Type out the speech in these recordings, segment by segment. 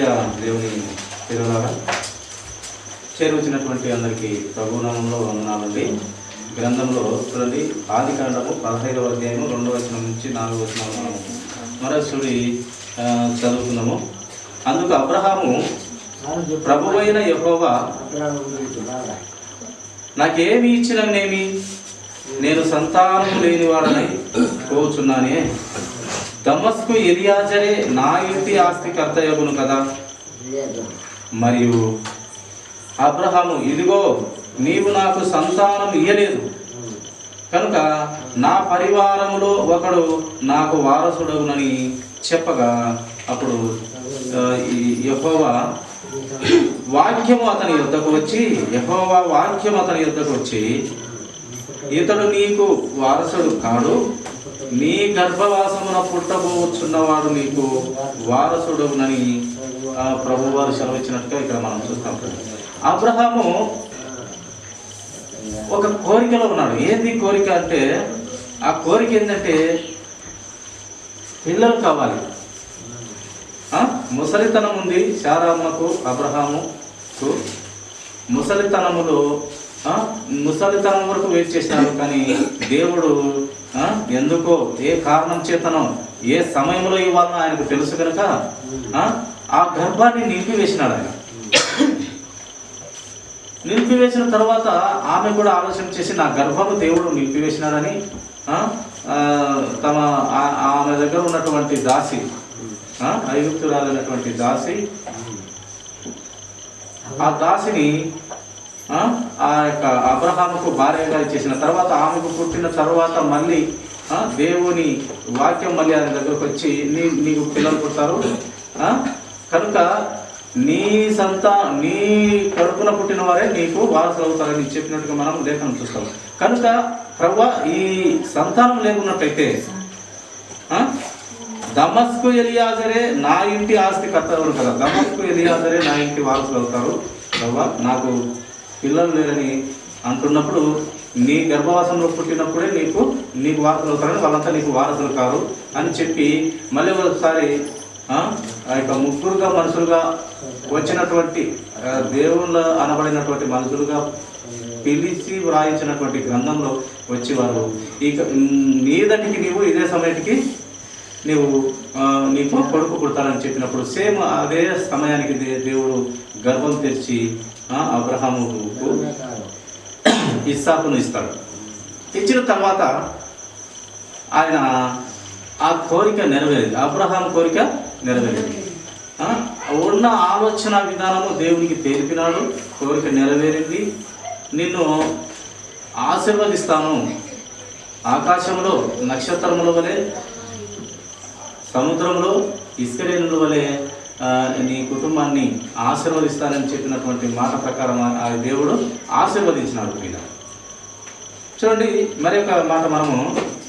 ప్రియ దేవుని పిల్లలారా, చేరువచ్చినటువంటి అందరికీ ప్రభునామంలో వందనాలండి. గ్రంథంలో చూడండి, ఆదికాండము 15వ అధ్యాయము 2వ వచనం నుంచి 4వ వచనం మనం మరొకసారి చదువుతున్నాము. అందుకు అబ్రహాము, ప్రభువైన యెహోవా నాకేమి ఇచ్చిననేమి, నేను సంతానము లేనివాడనై పోచున్నానే. దమస్కు ఎలియాజరే నా ఇంటి ఆస్తి కర్తయగును కదా. మరియు అబ్రహాము, ఇదిగో నీవు నాకు సంతానం ఇయ్యలేదు కనుక నా పరివారములో ఒకడు నాకు వారసుడగునని చెప్పగా, అప్పుడు యెహోవా వాక్యము అతని యొద్దకు వచ్చి ఇతడు నీకు వారసుడు కాడు, నీ గర్భవాసమున పుట్టబోచున్నవాడు నీకు వారసుడగునని ప్రభువారు సెలవిచ్చినట్టుగా ఇక్కడ మనం చూస్తాం. అబ్రహాము ఒక కోరికలో ఉన్నాడు. ఏంది కోరిక అంటే, ఆ కోరిక ఏంటంటే పిల్లలు కావాలి. ముసలితనం ఉంది శారమ్మకు, అబ్రహాముకు. ముసలితనం వరకు వెయిట్ చేసినాడు. కానీ దేవుడు ఎందుకో, ఏ కారణం చేతనో, ఏ సమయంలో ఇవ్వాలనో ఆయనకు తెలుసు కనుక ఆ గర్భాన్ని నింపివేసినాడు. ఆయన నింపివేసిన తర్వాత ఆమె కూడా ఆలోచన చేసి, నా గర్భము దేవుడు నింపివేసినాడని ఆమె దగ్గర ఉన్నటువంటి దాసి, ఐగుప్తురాలైనటువంటి దాసి, ఆ దాసిని ఆ యొక్క అబ్రహాముకు భార్యగా ఇచ్చేసిన తర్వాత, ఆమెకు పుట్టిన తర్వాత మళ్ళీ దేవుని వాక్యం మళ్ళీ ఆయన దగ్గరకు వచ్చి, నీకు పిల్లలు పుడతారు కనుక నీ కడుపున పుట్టిన వారే నీకు వారసులు అవుతారని చెప్పినట్టుగా మనం లేఖనం చూస్తాం. కనుక ప్రభువా, ఈ సంతానం లేకున్నట్టయితే దమస్కు ఎలియాజరే నా ఇంటి ఆస్తి కర్తవ్యం కదా. దమస్కు ఎలియాజరే నా ఇంటి వారసులు అవుతారు ప్రభువా, నాకు పిల్లలు లేరని అంటున్నప్పుడు, నీ గర్భవాసంలో పుట్టినప్పుడే నీకు వారసులు అవుతారని, వాళ్ళంతా నీకు వారసులు కారు అని చెప్పి మళ్ళీ ఒకసారి ఆ యొక్క ముగ్గురుగా మనుషులుగా వచ్చినటువంటి దేవుళ్ళ అనబడినటువంటి మనుషులుగా పిలిచి వ్రాయించినటువంటి గ్రంథంలో వచ్చి వారు, ఇక నీదంటికి నీవు ఇదే సమయానికి నీకు కొడుకు పుడతారని చెప్పినప్పుడు, సేమ్ అదే సమయానికి దేవుడు గర్భం తెరిచి అబ్రహాముకు ఇస్సాకును ఇస్తాడు. ఇచ్చిన తర్వాత ఆయన ఆ కోరిక నెరవేరింది. అబ్రహాం కోరిక నెరవేరింది. ఉన్న ఆలోచన విధానము దేవునికి తెలిపినాడు. కోరిక నెరవేరింది. నిన్ను ఆశీర్వదిస్తాను, ఆకాశంలో నక్షత్రముల వలె, సముద్రంలో ఇసుకరేణుల వలె నీ కుటుంబాన్ని ఆశీర్వదిస్తానని చెప్పినటువంటి మాట ప్రకారం ఆ దేవుడు ఆశీర్వదించినాడు. మీద చూడండి, మరి ఒక మాట మనము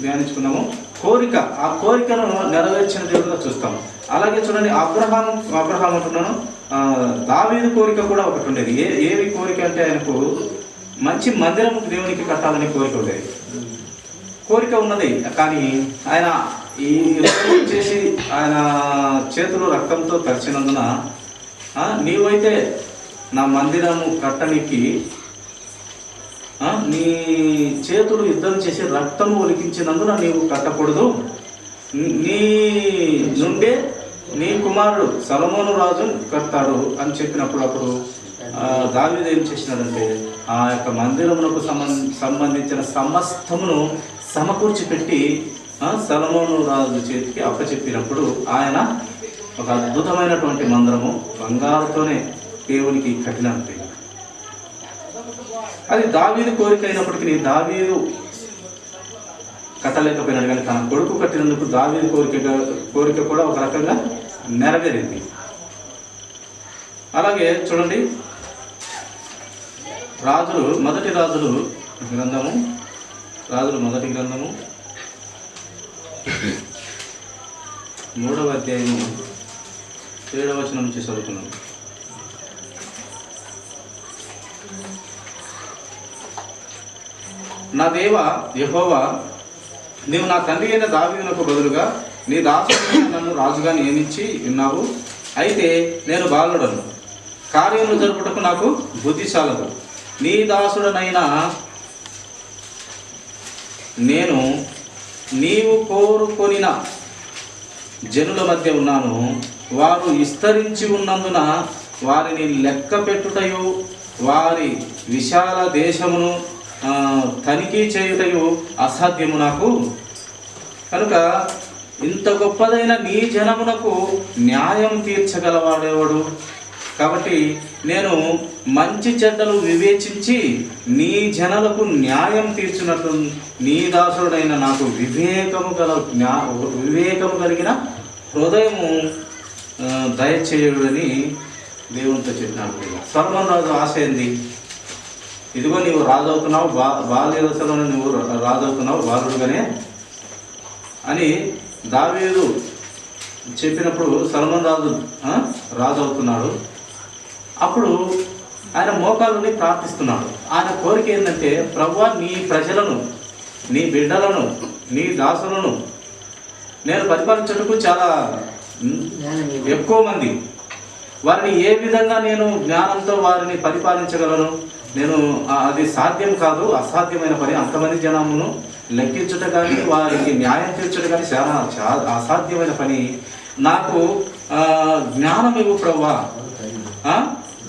ధ్యానించుకున్నాము. కోరిక, ఆ కోరికను నెరవేర్చిన దేవుడుగా చూస్తాం. అలాగే చూడండి, అబ్రహాం అంటున్నాను, దావీదు కోరిక కూడా ఒకటి ఉండేది. ఏవి కోరిక అంటే, ఆయనకు మంచి మందిరం దేవునికి కట్టాలని కోరిక ఉండేది. కోరిక ఉన్నది, కానీ ఆయన ఈ చేసి ఆయన చేతులు రక్తంతో తరిచినందున, నీవైతే నా మందిరము కట్టనికి నీ చేతులు యుద్ధం చేసి రక్తము ఒలికించినందున నీవు కట్టకూడదు, నీ నుండే నీ కుమారుడు సొలొమోను రాజు కడతాడు అని చెప్పినప్పుడు, అప్పుడు దావీదు ఏం చేసినాడంటే, ఆ యొక్క మందిరమునకు సంబంధించిన సమస్తమును సమకూర్చి పెట్టి సొలొమోను రాజు చేతికి అప్పచెప్పినప్పుడు, ఆయన ఒక అద్భుతమైనటువంటి మందిరము బంగారుతోనే దేవునికి కట్టినట్టు. అది దావీదు కోరిక అయినప్పటికీ దావీదు కట్టలేకపోయినాడు, కానీ తన కొడుకు కట్టినందుకు దావీదు కోరిక కూడా ఒక రకంగా నెరవేరింది. అలాగే చూడండి, మొదటి రాజులు గ్రంథము 3వ అధ్యాయము 7వ వచనం నుంచి చదువుకున్నాం. నా దేవా యెహోవా, నీవు నా తండ్రి అయిన దావీదునకు బదులుగా నీ దాసుడైన నన్ను రాజుగా నియమించి ఉన్నావు. అయితే నేను బాలుడను, కార్యములు జరుపుటకు నాకు బుద్ధి చాలదు. నీ దాసుడనైనా నేను నీవు కోరుకొనిన జనుల మధ్య ఉన్నాను. వారు విస్తరించి ఉన్నందున వారిని లెక్క పెట్టుటయు వారి విశాల దేశమును తనిఖీ చేయుటయు అసాధ్యము నాకు. కనుక ఇంత గొప్పదైన నీ జనమునకు న్యాయం తీర్చగలవాడేవాడు. కాబట్టి నేను మంచి చెడ్డలు వివేచించి నీ జనులకు న్యాయం తీర్చినట్లు నీ దాసుడైన నాకు వివేకము కలిగిన హృదయము దయచేయుడని దేవునితో చెప్పినాడు. సొలొమోను రాజు ఆశ ఏంది? ఇదిగో నీవు రాజవుతున్నావు, బాల్య దశలోనే నువ్వు రాజవుతున్నావు, బాలుడుగానే అని దావీదు చెప్పినప్పుడు సొలొమోను రాజు అవుతున్నాడు. అప్పుడు ఆయన మోకాళ్ళని ప్రార్థిస్తున్నాడు. ఆయన కోరిక ఏంటంటే, ప్రభువా, నీ ప్రజలను, నీ బిడ్డలను, నీ దాసులను నేను పరిపాలించుటకు చాలా ఎక్కువ మంది, వారిని ఏ విధంగా నేను జ్ఞానంతో వారిని పరిపాలించగలను? నేను అది సాధ్యం కాదు, అసాధ్యమైన పని. అంతమంది జనమును లెక్కించుట కానీ వారికి న్యాయం తీర్చుట కానీ చాలా అసాధ్యమైన పని. నాకు జ్ఞానం ఇవ్వు ప్రభువా,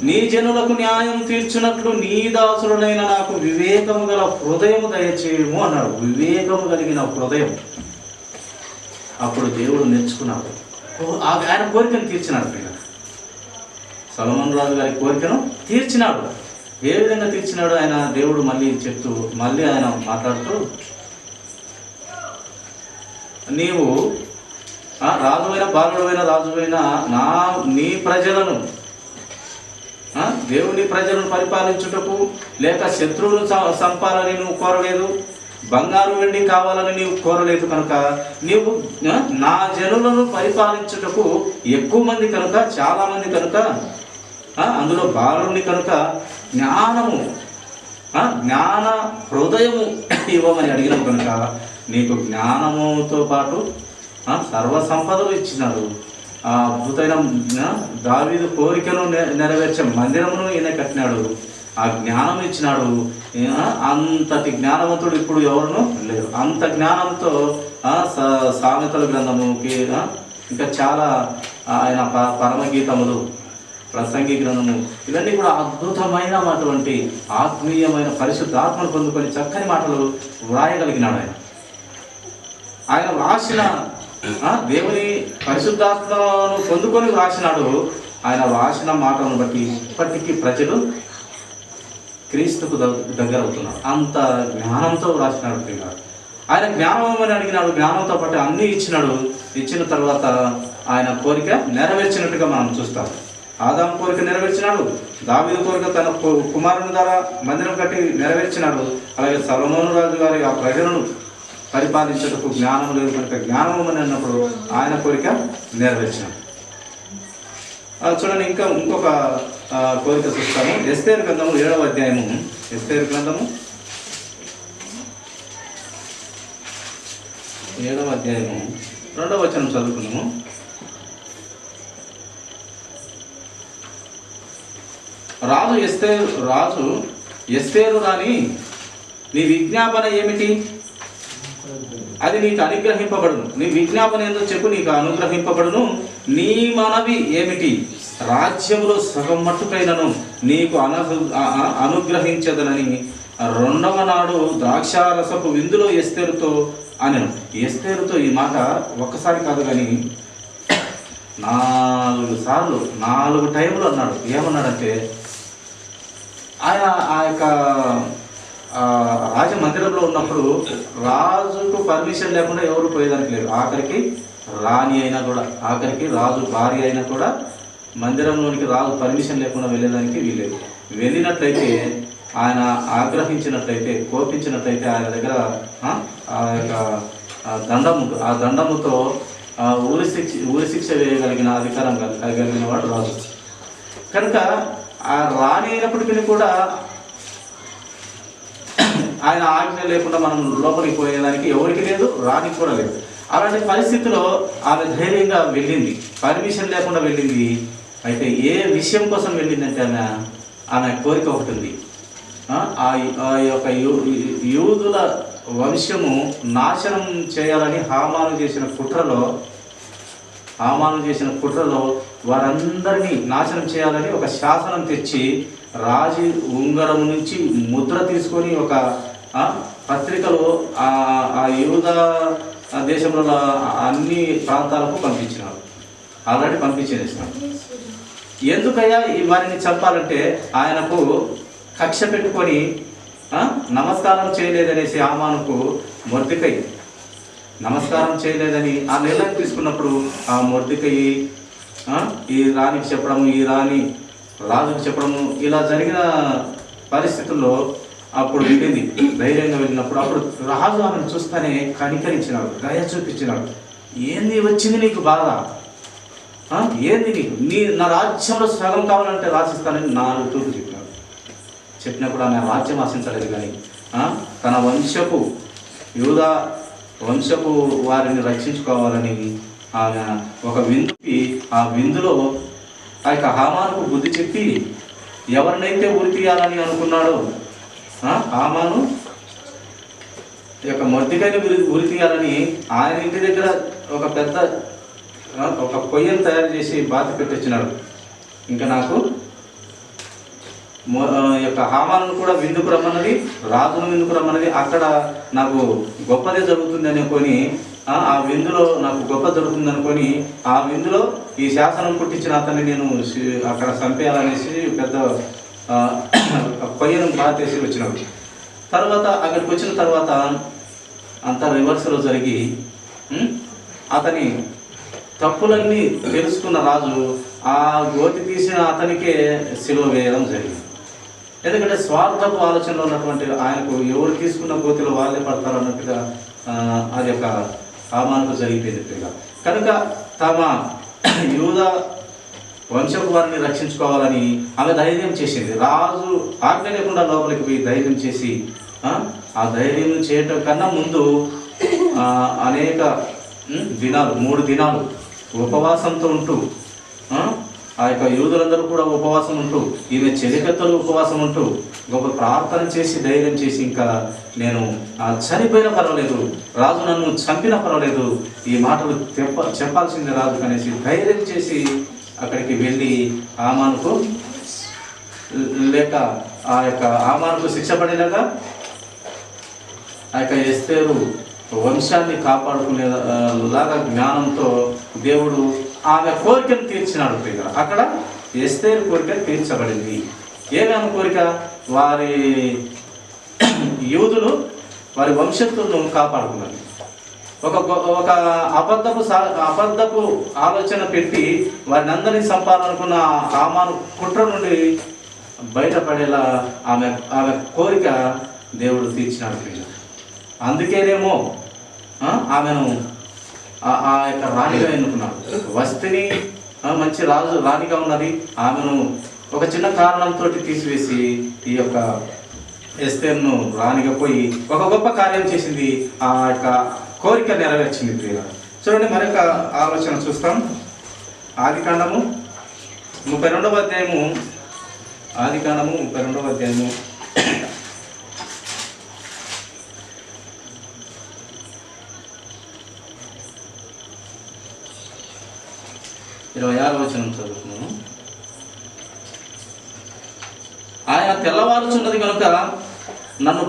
నీ జనులకు న్యాయం తీర్చున్నట్లు నీ దాసుడునైన నాకు వివేకము గల హృదయము దయచేయము అన్నాడు. వివేకము కలిగిన హృదయం. అప్పుడు దేవుడు నేర్చుకున్నాడు, ఆయన కోరికను తీర్చినాడు. సొలొమోను రాజు గారి కోరికను తీర్చినాడు. ఏ విధంగా తీర్చినాడు ఆయన? దేవుడు మళ్ళీ ఆయన మాట్లాడుతూ, నీవు రాజువైన బాలుడైన రాజువైన నీ ప్రజలను, దేవుని ప్రజలను పరిపాలించుటకు లేక శత్రువును సంపాలని నువ్వు కోరలేదు, బంగారు వెండి కావాలని నీవు కోరలేదు. కనుక నీవు నా జనులను పరిపాలించుటకు ఎక్కువ మంది కనుక, చాలా మంది కనుక, అందులో బాలుని కనుక జ్ఞాన హృదయము ఇవ్వమని అడిగినావు. కనుక నీకు జ్ఞానముతో పాటు సర్వ సంపదలు ఇచ్చినాడు. ఆ అద్భుతమైన దావీదు కోరికను నెరవేర్చే మందిరమును ఈయన కట్టినాడు. ఆ జ్ఞానం ఇచ్చినాడు. అంతటి జ్ఞానవంతుడు ఇప్పుడు ఎవరును లేరు. అంత జ్ఞానంతో సామెతల గ్రంథముకి ఇంకా చాలా ఆయన పరమగీతములు, ప్రసంగి గ్రంథము, ఇవన్నీ కూడా అద్భుతమైనటువంటి ఆత్మీయమైన పరిశుద్ధాత్మను పొందుకొని చక్కని మాటలు వ్రాయగలిగినాడు. ఆయన వ్రాసిన దేవుని పరిశుద్ధాత్మను పొందుకొని వ్రాసినాడు. ఆయన వ్రాసిన మాటలను బట్టి ఇప్పటికీ ప్రజలు క్రీస్తుకు దగ్గర అవుతున్నారు. అంత జ్ఞానంతో వ్రాసినాడు. ఆయన జ్ఞానం అని అడిగినాడు. జ్ఞానంతో పాటు అన్నీ ఇచ్చినాడు. ఇచ్చిన తర్వాత ఆయన కోరిక నెరవేర్చినట్టుగా మనం చూస్తాం. ఆదాము కోరిక నెరవేర్చినాడు. దావీదు కోరిక తన కుమారుని ద్వారా మందిరం కట్టి నెరవేర్చినాడు. అలాగే సొలొమోను రాజు గారి ఆ ప్రజలను పరిపాలించటకు జ్ఞానం లేదు కనుక జ్ఞానము అని అన్నప్పుడు ఆయన కోరిక నెరవేర్చినాడు. చూడండి, ఇంకొక కోరిక చూస్తాము. ఎస్తేరు గ్రంథము 7వ అధ్యాయము. ఎస్తేరు గ్రంథము 7వ అధ్యాయము 2వ వచనం చదువుకున్నాము. రాజు ఎస్తేరు రాని నీ విజ్ఞాపన ఏమిటి? అది నీకు అనుగ్రహింపబడును. నీ విజ్ఞాపన ఏందో చెప్పు, నీకు అనుగ్రహింపబడును. నీ మనవి ఏమిటి? రాజ్యములో సగం మట్టుకైనను నీకు అనుగ్రహించదనని 2వ నాడు ద్రాక్షారసపు విందులో ఎస్తేరుతో అనెను. ఎస్తేరుతో ఈ మాట ఒక్కసారి కాదు కానీ 4 సార్లు 4 టైంలో అన్నాడు. ఏమన్నాడంటే, ఆయన ఆ యొక్క రాజమందిరంలో ఉన్నప్పుడు రాజుకు పర్మిషన్ లేకుండా ఎవరు పోయేదానికి లేరు. ఆఖరికి రాణి అయినా కూడా, ఆఖరికి రాజు భార్య అయినా కూడా మందిరంలోనికి రాజు పర్మిషన్ లేకుండా వెళ్ళేదానికి వీలేదు. వెళ్ళినట్లయితే ఆయన ఆగ్రహించినట్లయితే, కోపించినట్లయితే ఆయన దగ్గర ఆ యొక్క దండం ఉంటుంది. ఆ దండముతో ఊరి శిక్ష వేయగలిగిన అధికారం కలిగిన వాడు రాజు. కనుక ఆ రాణి అయినప్పటికీ కూడా ఆయన ఆజ్ఞ లేకుండా మనం లోపలికి పోయేదానికి ఎవరికి లేదు, రానికి కూడా లేదు. అలాంటి పరిస్థితిలో ఆమె ధైర్యంగా వెళ్ళింది, పర్మిషన్ లేకుండా వెళ్ళింది. అయితే ఏ విషయం కోసం వెళ్ళిందంటే ఆమె కోరిక ఒకటి ఉంది. ఆ యొక్క యూదుల వంశము నాశనం చేయాలని హామాను చేసిన కుట్రలో వారందరినీ నాశనం చేయాలని ఒక శాసనం తెచ్చి రాజు ఉంగరం నుంచి ముద్ర తీసుకొని ఒక పత్రికలో ఆ యూద దేశంలో అన్ని ప్రాంతాలకు పంపించినారు. ఆల్రెడీ పంపించేసినారు. ఎందుకయ్యా వారిని చంపాలంటే ఆయనకు కక్ష పెట్టుకొని నమస్కారం చేయలేదనేసి హామానుకు మొర్దెకై నమస్కారం చేయలేదని ఆ నిర్ణయం తీసుకున్నప్పుడు ఆ మొర్దెకై ఈ రాణికి చెప్పడము, ఈ రాణి రాజుకు చెప్పడము, ఇలా జరిగిన పరిస్థితుల్లో అప్పుడు వెళ్ళింది. ధైర్యంగా వెళ్ళినప్పుడు అప్పుడు రాజు ఆమెను చూస్తేనే కనికరించినాడు, దయ చూపించినాడు. ఏంది వచ్చింది నీకు బాధ, ఏంది నీకు నా రాజ్యంలో సగం కావాలంటే రాసిస్తానని 4 తూర్లు చెప్పినప్పుడు ఆమె రాజ్యం ఆశించలేదు. కానీ తన యూదా వంశపు వారిని రక్షించుకోవాలని ఆమె ఒక విందుకి, ఆ విందులో ఆ యొక్క హామానుకు బుద్ధి చెప్పి ఎవరినైతే ఉరి తీయాలని అనుకున్నాడో హామాను యొక్క మొర్దెకైని ఉరి తీయాలని ఆయన ఇంటి దగ్గర ఒక పెద్ద ఒక పొయ్యను తయారు చేసి బాతి పెట్టొచ్చినాడు. ఇంకా నాకు యొక్క హామాను కూడా విందుకు రమ్మన్నది, రాజును విందుకు రమ్మన్నది. అక్కడ నాకు గొప్పదే జరుగుతుంది అనుకొని ఆ విందులో నాకు గొప్ప జరుగుతుంది అనుకొని ఆ విందులో ఈ శాసనం పుట్టించిన అతన్ని నేను అక్కడ చంపేయాలనేసి పెద్ద పొయ్యను బాతేసి వచ్చినాడు. తర్వాత అక్కడికి వచ్చిన తర్వాత అంతా రివర్స్లో జరిగి అతని తప్పులన్నీ తెలుసుకున్న రాజు ఆ గోతి తీసిన అతనికే సిలువ వేయడం జరిగింది. ఎందుకంటే స్వార్థపు ఆలోచనలో ఉన్నటువంటి ఆయనకు ఎవరు తీసుకున్న గోతిలో వాళ్ళే పడతారు అన్నట్టుగా అది యొక్క హామానుకు జరిగిపోయింది. కనుక తమ యూదా వంశపు వారిని రక్షించుకోవాలని ఆమె ధైర్యం చేసింది. రాజు ఆజ్ఞ లేకుండా లోపలికి పోయి ధైర్యం చేసి ఆ ధైర్యం చేయటం కన్నా ముందు అనేక దినాలు 3 దినాలు ఉపవాసంతో ఉంటూ ఆ యొక్క యూదులందరూ కూడా ఉపవాసం ఉంటూ ఈమె చెలికత్తలు ఉపవాసం ఉంటూ గొప్ప ప్రార్థన చేసి ధైర్యం చేసి ఇంకా నేను చనిపోయినా పర్వాలేదు, రాజు నన్ను చంపినా పర్వాలేదు, ఈ మాటలు చెప్పాల్సిందే రాజు అనేసి ధైర్యం చేసి అక్కడికి వెళ్ళి హామానుకు లేక ఆ యొక్క హామానుకు శిక్ష పడేలాగా ఆ యొక్క ఎస్తేరు వంశాన్ని కాపాడుకునేలాగా జ్ఞానంతో దేవుడు ఆమె కోరికను తీర్చినాడు. అక్కడ ఎస్తేరు కోరిక తీర్చబడింది. ఏమేమి కోరిక? వారి యూదులు వారి వంశత్తులను కాపాడుకున్నారు. ఒక అబద్ధపు ఆలోచన పెట్టి వారిని అందరినీ చంపాలనుకున్న హామాను కుట్ర నుండి బయటపడేలా ఆమె కోరిక దేవుడు తీర్చినాడు. అందుకేనేమో ఆమెను ఆ యొక్క రాణిగా ఎన్నుకున్నాడు. వస్తిని మంచి రాణిగా ఉన్నది, ఆమెను ఒక చిన్న కారణంతో తీసివేసి ఈ యొక్క ఎస్తేరును రాణిగా పోయి ఒక గొప్ప కార్యం చేసింది. ఆ యొక్క కోరిక నెరవేర్చింది. చూడండి, మరొక ఆలోచన చూస్తాం. ఆదికాండము 32వ అధ్యాయము. ఆదికాండము 32వ అధ్యాయము 26వ వచనం చదువుతున్నాను. ఆయన తెల్లవారుచున్నది కనుక నన్ను